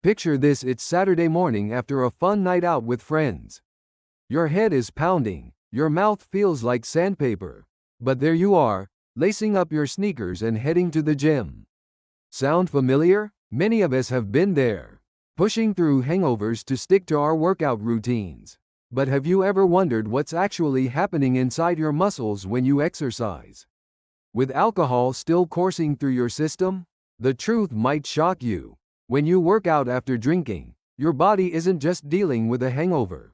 Picture this: it's Saturday morning after a fun night out with friends. Your head is pounding, your mouth feels like sandpaper. But there you are, lacing up your sneakers and heading to the gym. Sound familiar? Many of us have been there, pushing through hangovers to stick to our workout routines. But have you ever wondered what's actually happening inside your muscles when you exercise? With alcohol still coursing through your system? The truth might shock you. When you work out after drinking, your body isn't just dealing with a hangover.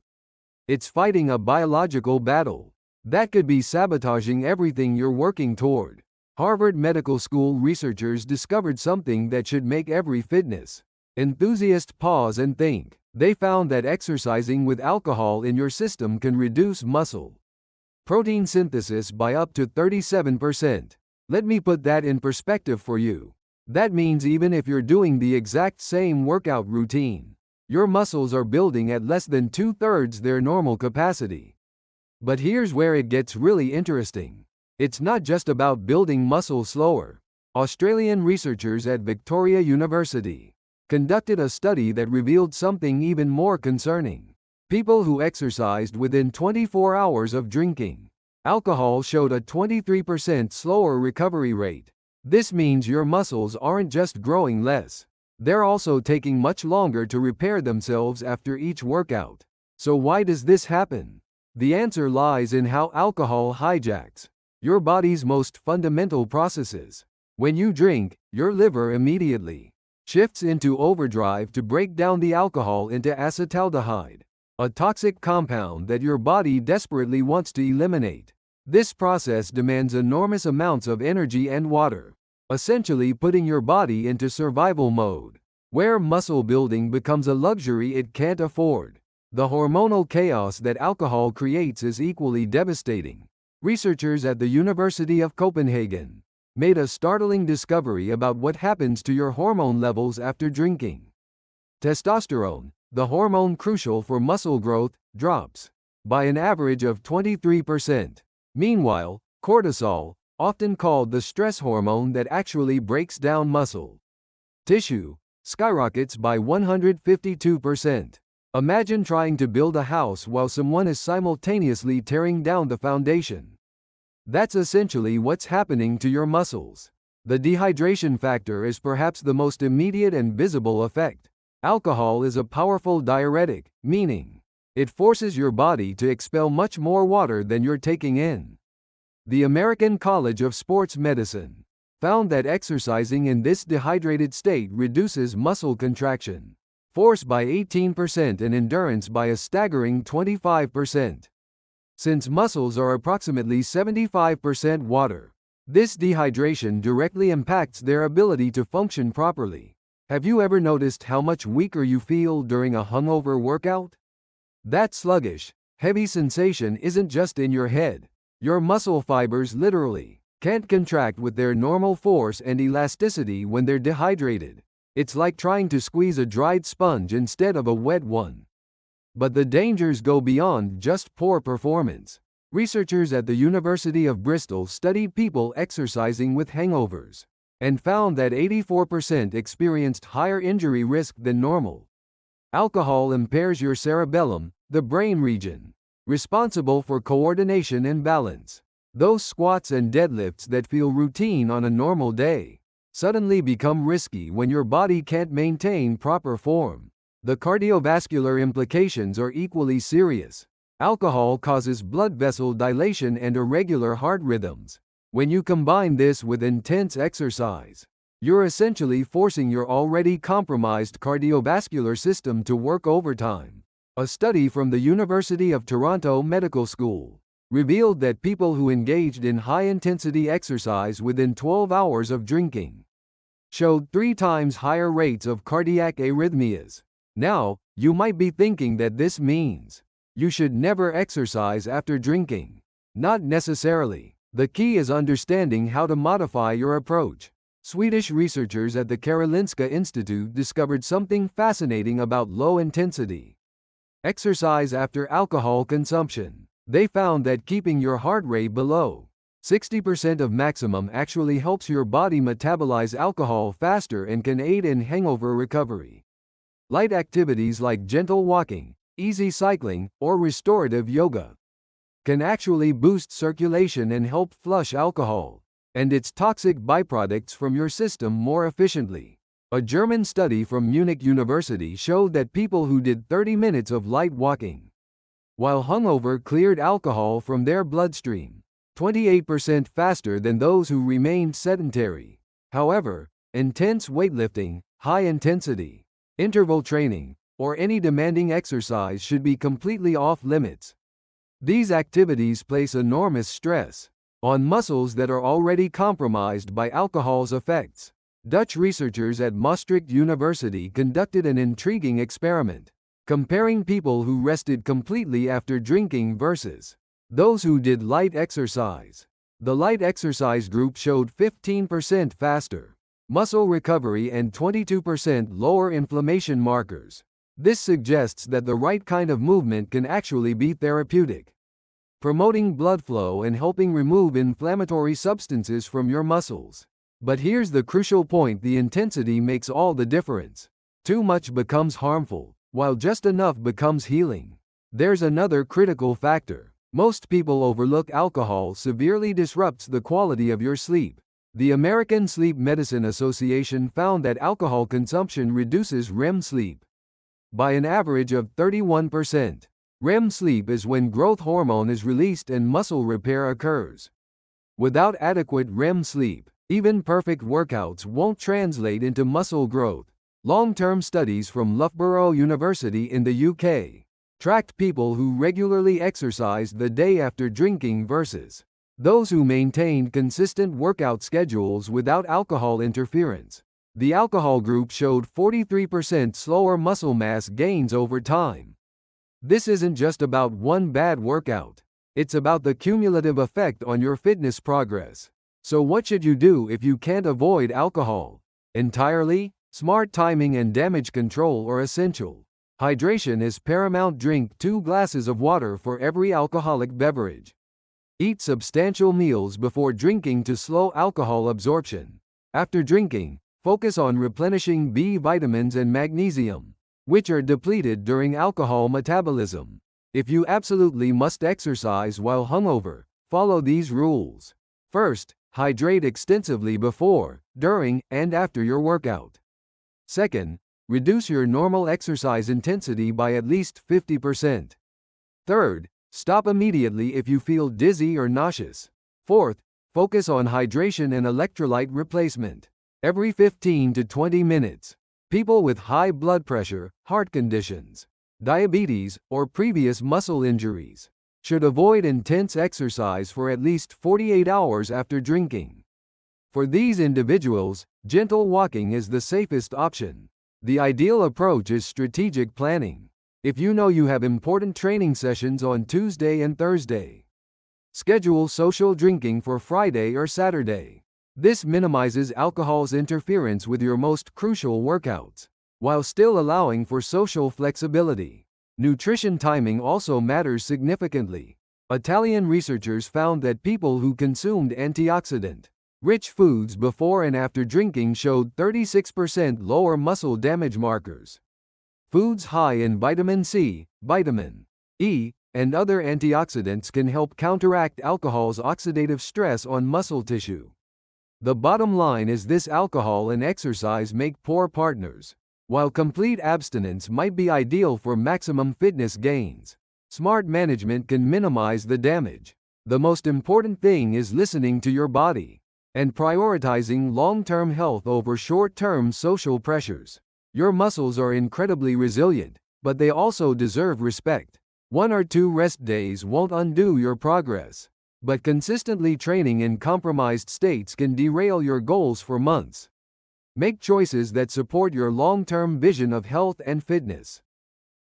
It's fighting a biological battle that could be sabotaging everything you're working toward. Harvard Medical School researchers discovered something that should make every fitness enthusiast pause and think. They found that exercising with alcohol in your system can reduce muscle protein synthesis by up to 37%. Let me put that in perspective for you. That means even if you're doing the exact same workout routine, your muscles are building at less than 2/3 their normal capacity. But here's where it gets really interesting. It's not just about building muscle slower. Australian researchers at Victoria University conducted a study that revealed something even more concerning. People who exercised within 24 hours of drinking alcohol showed a 23% slower recovery rate. This means your muscles aren't just growing less, they're also taking much longer to repair themselves after each workout. So why does this happen? The answer lies in how alcohol hijacks your body's most fundamental processes. When you drink, your liver immediately shifts into overdrive to break down the alcohol into acetaldehyde, a toxic compound that your body desperately wants to eliminate. This process demands enormous amounts of energy and water, essentially putting your body into survival mode, where muscle building becomes a luxury it can't afford. The hormonal chaos that alcohol creates is equally devastating. Researchers at the University of Copenhagen made a startling discovery about what happens to your hormone levels after drinking. Testosterone, the hormone crucial for muscle growth, drops by an average of 23%. Meanwhile, cortisol, often called the stress hormone that actually breaks down muscle tissue, skyrockets by 152%. Imagine trying to build a house while someone is simultaneously tearing down the foundation. That's essentially what's happening to your muscles. The dehydration factor is perhaps the most immediate and visible effect. Alcohol is a powerful diuretic, meaning it forces your body to expel much more water than you're taking in. The American College of Sports Medicine found that exercising in this dehydrated state reduces muscle contraction force by 18% and endurance by a staggering 25%. Since muscles are approximately 75% water, this dehydration directly impacts their ability to function properly. Have you ever noticed how much weaker you feel during a hungover workout? That sluggish, heavy sensation isn't just in your head. Your muscle fibers literally can't contract with their normal force and elasticity when they're dehydrated. It's like trying to squeeze a dried sponge instead of a wet one. But the dangers go beyond just poor performance. Researchers at the University of Bristol studied people exercising with hangovers and found that 84% experienced higher injury risk than normal. Alcohol impairs your cerebellum, the brain region responsible for coordination and balance. Those squats and deadlifts that feel routine on a normal day suddenly become risky when your body can't maintain proper form. The cardiovascular implications are equally serious. Alcohol causes blood vessel dilation and irregular heart rhythms. When you combine this with intense exercise, you're essentially forcing your already compromised cardiovascular system to work overtime. A study from the University of Toronto Medical School revealed that people who engaged in high-intensity exercise within 12 hours of drinking showed 3 times higher rates of cardiac arrhythmias. Now, you might be thinking that this means you should never exercise after drinking. Not necessarily. The key is understanding how to modify your approach. Swedish researchers at the Karolinska Institute discovered something fascinating about low-intensity exercise after alcohol consumption. They found that keeping your heart rate below 60% of maximum actually helps your body metabolize alcohol faster and can aid in hangover recovery. Light activities like gentle walking, easy cycling, or restorative yoga can actually boost circulation and help flush alcohol and its toxic byproducts from your system more efficiently. A German study from Munich University showed that people who did 30 minutes of light walking while hungover cleared alcohol from their bloodstream 28% faster than those who remained sedentary. However, intense weightlifting, high-intensity interval training, or any demanding exercise should be completely off limits. These activities place enormous stress on muscles that are already compromised by alcohol's effects. Dutch researchers at Maastricht University conducted an intriguing experiment, comparing people who rested completely after drinking versus those who did light exercise. The light exercise group showed 15% faster muscle recovery and 22% lower inflammation markers. This suggests that the right kind of movement can actually be therapeutic, promoting blood flow and helping remove inflammatory substances from your muscles. But here's the crucial point: the intensity makes all the difference. Too much becomes harmful, while just enough becomes healing. There's another critical factor. Most people overlook alcohol severely disrupts the quality of your sleep. The American Sleep Medicine Association found that alcohol consumption reduces REM sleep by an average of 31%. REM sleep is when growth hormone is released and muscle repair occurs. Without adequate REM sleep, even perfect workouts won't translate into muscle growth. Long-term studies from Loughborough University in the UK tracked people who regularly exercised the day after drinking versus those who maintained consistent workout schedules without alcohol interference. The alcohol group showed 43% slower muscle mass gains over time. This isn't just about one bad workout. It's about the cumulative effect on your fitness progress. So what should you do if you can't avoid alcohol entirely? Smart timing and damage control are essential. Hydration is paramount. Drink 2 glasses of water for every alcoholic beverage. Eat substantial meals before drinking to slow alcohol absorption. After drinking, focus on replenishing B vitamins and magnesium, which are depleted during alcohol metabolism. If you absolutely must exercise while hungover, follow these rules. First, hydrate extensively before, during, and after your workout. Second, reduce your normal exercise intensity by at least 50%. Third, stop immediately if you feel dizzy or nauseous. Fourth, focus on hydration and electrolyte replacement every 15 to 20 minutes. People with high blood pressure, heart conditions, diabetes, or previous muscle injuries should avoid intense exercise for at least 48 hours after drinking. For these individuals, gentle walking is the safest option. The ideal approach is strategic planning. If you know you have important training sessions on Tuesday and Thursday, schedule social drinking for Friday or Saturday. This minimizes alcohol's interference with your most crucial workouts, while still allowing for social flexibility. Nutrition timing also matters significantly. Italian researchers found that people who consumed antioxidant-rich foods before and after drinking showed 36% lower muscle damage markers. Foods high in vitamin C, vitamin E, and other antioxidants can help counteract alcohol's oxidative stress on muscle tissue. The bottom line is this: alcohol and exercise make poor partners. While complete abstinence might be ideal for maximum fitness gains, smart management can minimize the damage. The most important thing is listening to your body and prioritizing long-term health over short-term social pressures. Your muscles are incredibly resilient, but they also deserve respect. 1 or 2 rest days won't undo your progress, but consistently training in compromised states can derail your goals for months. Make choices that support your long-term vision of health and fitness.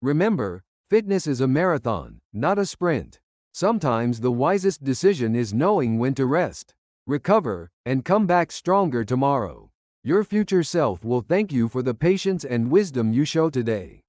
Remember, fitness is a marathon, not a sprint. Sometimes the wisest decision is knowing when to rest, recover, and come back stronger tomorrow. Your future self will thank you for the patience and wisdom you show today.